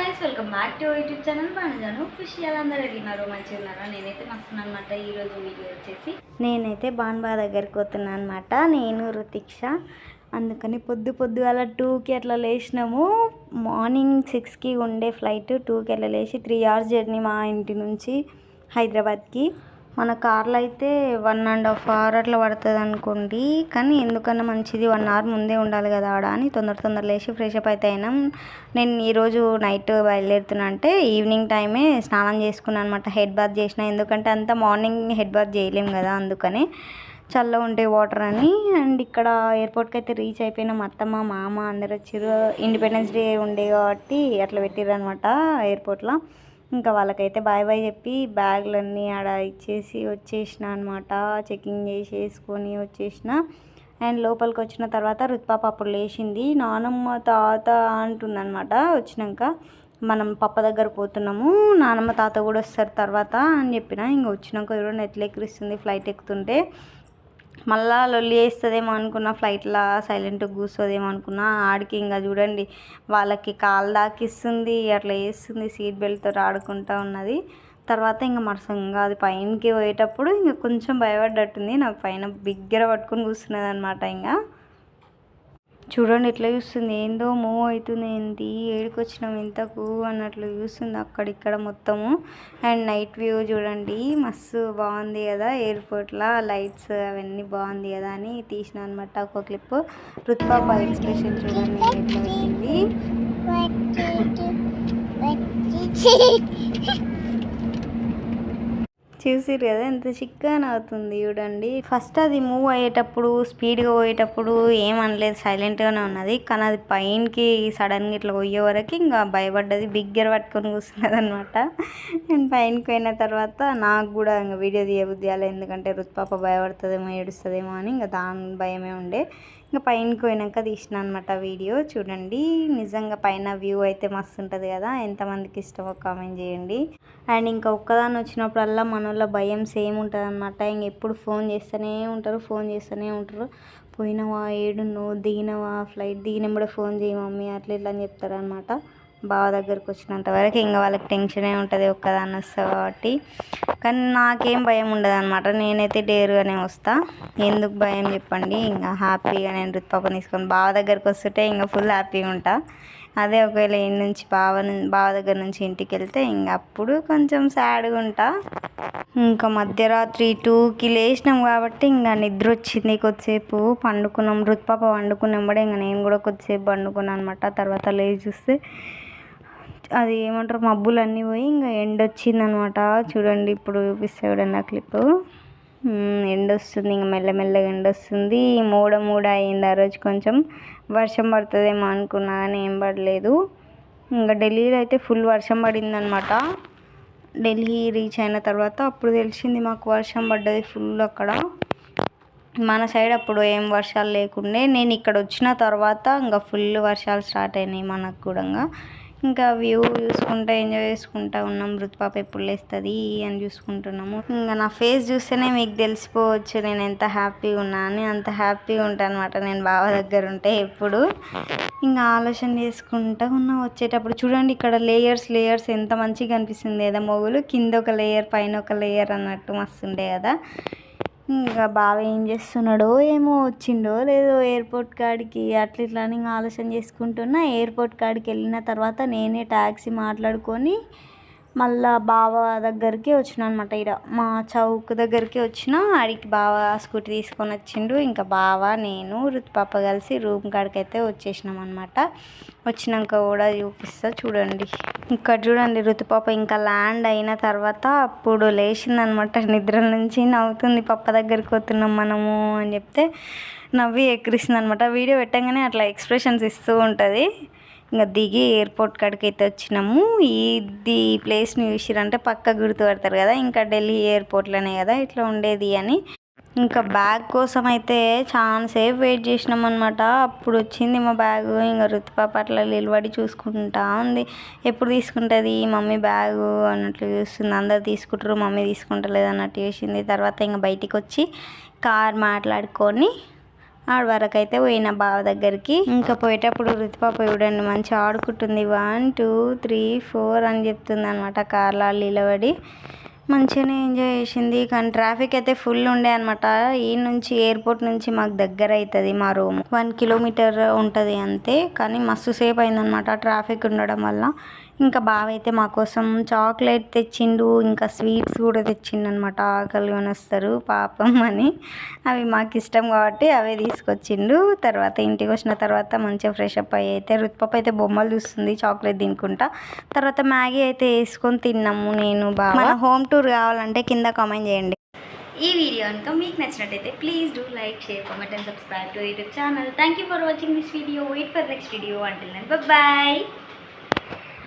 Guys welcome back to YouTube channel బాగున్నాను ఖుషి అందరూ వెళ్ళినారు మంచిగా ఉన్నారా నేనైతే మస్తున్నాను అనమాట. ఈరోజు వీడియో వచ్చేసి నేనైతే బాన్బా దగ్గరికి పోతున్నాను అనమాట. నేను రుతిక్ష అందుకని పొద్దుగాల 2కి అట్లా లేచినాము. మార్నింగ్ 6కి ఉండే ఫ్లైట్ 2కి అట్లా లేచి 3 hours జర్నీ మా ఇంటి నుంచి హైదరాబాద్కి. మన కార్లో అయితే 1.5 hour అట్లా పడుతుంది అనుకోండి. కానీ ఎందుకన్నా మంచిది 1 hour ముందే ఉండాలి కదా ఆడ అని తొందర లేచి ఫ్రెష్ అప్ అయితే అయినాం. నేను ఈరోజు నైట్ బయలుదేరుతున్నా అంటే ఈవినింగ్ టైమే స్నానం చేసుకున్నాను అనమాట. హెడ్ బాత్ చేసిన, ఎందుకంటే అంతా మార్నింగ్ హెడ్ బాత్ చేయలేము కదా, అందుకని చల్లగా ఉంటాయి వాటర్ అని. అండ్ ఇక్కడ ఎయిర్పోర్ట్కి అయితే రీచ్ అయిపోయినాం. అత్తమ్మ మామ అందరు వచ్చారు. ఇండిపెండెన్స్ డే ఉండే కాబట్టి అట్లా పెట్టిర్రు అనమాట ఎయిర్పోర్ట్లో. ఇంకా వాళ్ళకైతే బాయ్ చెప్పి బ్యాగులన్నీ ఆడ ఇచ్చేసి వచ్చేసిన అనమాట. చెకింగ్ చేసేసుకొని వచ్చేసిన. అండ్ లోపలికి వచ్చిన తర్వాత రుతుపాప అప్పుడు లేచింది. నానమ్మ తాత అంటుందన్నమాట. వచ్చినాక మనం పప్ప దగ్గర పోతున్నాము, నానమ్మ తాత కూడా వస్తారు తర్వాత అని చెప్పిన. ఇంకా వచ్చినాక ఎవరో నెట్లు ఎక్కిరిస్తుంది ఫ్లైట్ ఎక్కుతుంటే. మళ్ళా లొల్లి వేస్తుందేమో అనుకున్నా, ఫ్లైట్లో సైలెంట్గా కూర్చోదేమో అనుకున్నా. ఆడికి ఇంకా చూడండి వాళ్ళకి కాలు దాకిస్తుంది, అట్లా వేస్తుంది, సీట్ బెల్ట్తో ఆడుకుంటూ ఉన్నది. తర్వాత ఇంకా మరసంగా అది పైనకి పోయేటప్పుడు ఇంకా కొంచెం భయపడ్డట్టుంది. నాకు పైన బిగ్గర పట్టుకొని కూర్చున్నది అనమాట. ఇంకా చూడండి ఎట్లా చూస్తుంది, ఏందో మూవ్ అవుతుంది, ఏంటి ఏడికి వచ్చినాం ఇంతకు అన్నట్లు చూస్తుంది అక్కడిక్కడ మొత్తము. అండ్ నైట్ వ్యూ చూడండి మస్తు బాగుంది కదా, ఎయిర్పోర్ట్లో లైట్స్ అవన్నీ బాగుంది కదా అని తీసిన అనమాట ఒక క్లిప్. రుతుపాప ఎక్స్ప్రెషన్ చూడండి ఎట్లా వచ్చింది. చూసిరు కదా ఎంత చిక్కగా అవుతుంది చూడండి. ఫస్ట్ అది మూవ్ అయ్యేటప్పుడు స్పీడ్గా పోయేటప్పుడు ఏమనలేదు, సైలెంట్గానే ఉన్నది. కానీ అది పైనకి సడన్గా ఇట్లా పోయే వరకు ఇంకా భయపడ్డది, బిగ్గర పట్టుకొని కూర్చున్నది అనమాట. నేను పైనకి పోయిన తర్వాత నాకు కూడా ఇంకా వీడియో తీయబుద్ధి కాలేదు, ఎందుకంటే రుతుపాప భయపడుతుందేమో ఏడుస్తుందేమో అని. ఇంకా దాని భయమే ఉండే. ఇంకా పైనకి పోయినాక తీసిన అనమాట వీడియో. చూడండి నిజంగా పైన వ్యూ అయితే మస్తు ఉంటుంది కదా, ఎంతమందికి ఇష్టమో కామెంట్ చేయండి. అండ్ ఇంకా ఒక్కదాన్ని వచ్చినప్పుడల్లా మనోళ్ళ భయం సేమ్ ఉంటుంది అనమాట. ఇంక ఎప్పుడు ఫోన్ చేస్తూనే ఉంటారు. పోయినవా, ఏడున్నో, దిగినవా, ఫ్లైట్ దిగినప్పుడే ఫోన్ చేయి మమ్మీ అట్లా ఇట్లా అని చెప్తారనమాట. బావ దగ్గరకు వచ్చినంత వరకు ఇంకా వాళ్ళకి టెన్షనే ఉంటుంది ఒక్కదాన్ని వస్తా కాబట్టి. కానీ నాకేం భయం ఉండదు అనమాట, నేనైతే డేరుగానే వస్తా. ఎందుకు భయం చెప్పండి, ఇంకా హ్యాపీగా నేను రుతుపాపని తీసుకొని బావ దగ్గరకు వస్తుంటే ఇంకా ఫుల్ హ్యాపీగా ఉంటా. అదే ఒకవేళ ఇంటి నుంచి బావ దగ్గర నుంచి ఇంటికి వెళ్తే ఇంకా అప్పుడు కొంచెం సాడ్గా ఉంటా. ఇంకా మధ్యరాత్రి 2కి లేచినాం కాబట్టి ఇంకా నిద్ర వచ్చింది, కొద్దిసేపు పండుకున్నాం. రుతుపాప పండుకున్నప్పుడే ఇంకా నేను కూడా కొద్దిసేపు పండుకున్నాను అనమాట. తర్వాత లేచి చూస్తే అది ఏమంటారు మబ్బులన్నీ పోయి ఇంకా ఎండ వచ్చిందనమాట. చూడండి ఇప్పుడు చూపిస్తే చూడండి ఆ క్లిప్. ఎండ వస్తుంది, ఇంకా మెల్లమెల్లగా ఎండ వస్తుంది. మూడ అయింది ఆ రోజు. కొంచెం వర్షం పడుతుందేమో అనుకున్నా కానీ ఏం పడలేదు. ఇంకా ఢిల్లీలో అయితే ఫుల్ వర్షం పడిందనమాట. ఢిల్లీ రీచ్ అయిన తర్వాత అప్పుడు తెలిసింది మాకు వర్షం పడ్డది ఫుల్ అక్కడ. మన సైడ్ అప్పుడు ఏం వర్షాలు లేకుండే. నేను ఇక్కడ వచ్చిన తర్వాత ఇంకా ఫుల్ వర్షాలు స్టార్ట్ అయినాయి మనకు కూడా. ఇంకా వ్యూ చూసుకుంటా ఎంజాయ్ చేసుకుంటా ఉన్నాం. రుతుపాప ఎప్పుడు లేస్తుంది అని చూసుకుంటున్నాము. ఇంకా నా ఫేస్ చూస్తేనే మీకు తెలిసిపోవచ్చు నేను ఎంత హ్యాపీగా ఉన్నా అని. అంత హ్యాపీగా ఉంటాను అనమాట నేను బావ దగ్గర ఉంటే ఎప్పుడు. ఇంకా ఆలోచన చేసుకుంటా ఉన్నా. వచ్చేటప్పుడు చూడండి ఇక్కడ లేయర్స్ ఎంత మంచిగా కనిపిస్తుంది కదా, మొగులు కింద ఒక లేయర్ పైన ఒక లేయర్ అన్నట్టు మస్తుండే కదా. ఇంకా బావ ఏం చేస్తున్నాడో ఏమో, వచ్చిండో లేదో ఎయిర్పోర్ట్ కాడికి అట్లా ఇట్లా అని ఆలోచన చేసుకుంటున్నా. ఎయిర్పోర్ట్ కాడికి వెళ్ళిన తర్వాత నేనే ట్యాక్సీ మాట్లాడుకొని మళ్ళా బావ దగ్గరికి వచ్చిన అనమాట. ఇక్కడ మా చౌక్ దగ్గరికి వచ్చిన. ఆడికి బావ స్కూటీ తీసుకొని వచ్చిండు. ఇంకా బావ నేను రుతుపాప కలిసి రూమ్ కాడికి అయితే వచ్చేసినాం అనమాట. వచ్చినాక కూడా చూపిస్తా చూడండి. ఇక్కడ చూడండి రుతుపాప ఇంకా ల్యాండ్ అయిన తర్వాత అప్పుడు లేచిందనమాట నిద్ర నుంచి. నవ్వుతుంది, పప్ప దగ్గరికి పోతున్నాం మనము అని చెప్తే నవ్వి ఎక్కిరిస్తుంది అనమాట. వీడియో పెట్టగానే అట్లా ఎక్స్ప్రెషన్స్ ఇస్తూ ఉంటుంది. ఇంకా దిగి ఎయిర్పోర్ట్ కాడికి అయితే వచ్చినాము. ఇది ప్లేస్ని చూసిరంటే పక్క గుర్తుపడతారు కదా, ఇంకా ఢిల్లీ ఎయిర్పోర్ట్లోనే కదా ఇట్లా ఉండేది అని. ఇంకా బ్యాగ్ కోసం అయితే చాలా సేపు వెయిట్ చేసినాం అనమాట. అప్పుడు వచ్చింది మా బ్యాగు. ఇంకా రుతుపాప అట్లా నిలబడి చూసుకుంటా ఉంది, ఎప్పుడు తీసుకుంటుంది మమ్మీ బ్యాగు అన్నట్లు చూస్తుంది. అందరు తీసుకుంటారు మమ్మీ తీసుకుంటలేదు అన్నట్టు చేసింది. తర్వాత ఇంకా బయటికి వచ్చి కార్ మాట్లాడుకొని ఆడ వరకు అయితే పోయిన బావ దగ్గరికి. ఇంకా పోయేటప్పుడు రుతుపాప చూడండి మంచిగా ఆడుకుంటుంది. 1 2 3 4 అని చెప్తుంది అనమాట. కార్లో నిలబడి మంచిగానే ఎంజాయ్ చేసింది. కానీ ట్రాఫిక్ అయితే ఫుల్ ఉండే అనమాట. ఈ నుంచి ఎయిర్పోర్ట్ నుంచి మాకు దగ్గర అవుతుంది మా రూమ్ 1 కిలోమీటర్ ఉంటుంది అంతే. కానీ మస్తు సేపు అయిందనమాట ట్రాఫిక్ ఉండడం వల్ల. ఇంకా బావ అయితే మా కోసం చాక్లెట్ తెచ్చిండు, ఇంకా స్వీట్స్ కూడా తెచ్చిండు అనమాట. ఆకలి వస్తారు పాపం అని అవి మాకు ఇష్టం కాబట్టి అవే తీసుకొచ్చిండు. తర్వాత ఇంటికి వచ్చిన తర్వాత మంచిగా ఫ్రెష్ అప్ అయ్యి అయితే రుతుపాప అయితే బొమ్మలు చూస్తుంది చాక్లెట్ తినుకుంటా. తర్వాత మ్యాగీ అయితే వేసుకొని తిన్నాము నేను బావ. మన హోమ్ టూర్ కావాలంటే కింద కామెంట్ చేయండి. ఈ వీడియో కనుక మీకు నచ్చినట్టయితే please do like, share, comment and subscribe to YouTube channel. Thank you for watching this video. Wait for next video. Until then bye bye.